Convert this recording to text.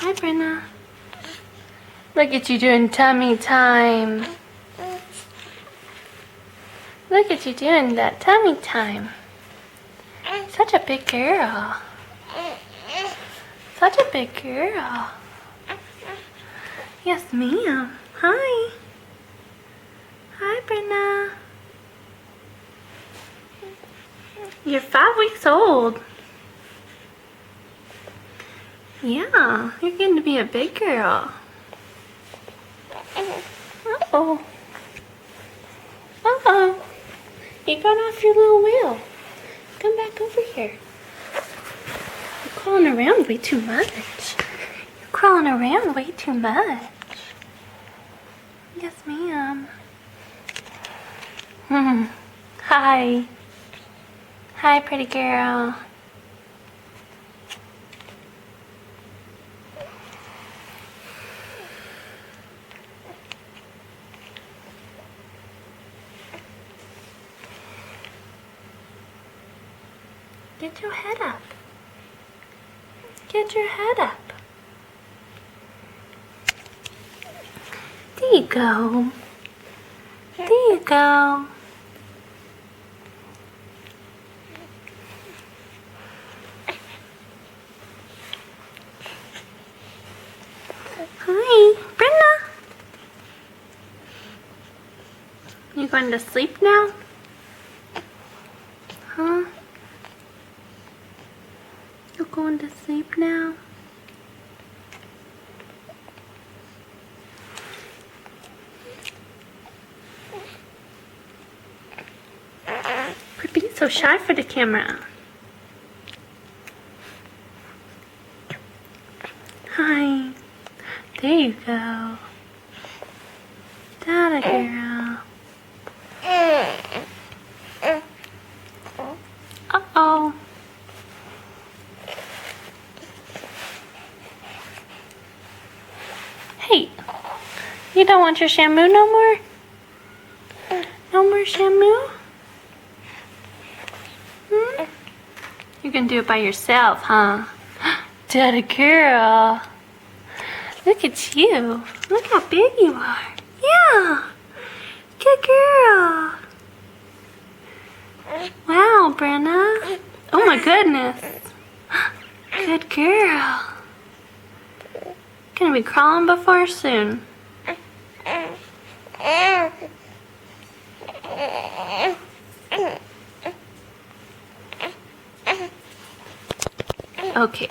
Hi, Brenna. Look at you doing tummy time. Look at you doing that tummy time. Such a big girl. Such a big girl. Yes, ma'am. Hi. Hi, Brenna. You're 5 weeks old. Yeah, you're getting to be a big girl. Uh-oh. Uh-oh. You got off your little wheel. Come back over here. You're crawling around way too much. You're crawling around way too much. Yes, ma'am. Hi. Hi, pretty girl. Get your head up. Get your head up. There you go. There you go. Hi, Brenna. You going to sleep now? Huh? You're going to sleep now? Quit being so shy for the camera. Hi. There you go. Dada girl. Uh-oh. Hey, you don't want your shampoo no more? No more shampoo? You can do it by yourself, huh? Dada girl. Look at you. Look how big you are. Yeah. Good girl. Wow, Brenna. Oh my goodness. Good girl. Gonna be crawling before soon. Okay.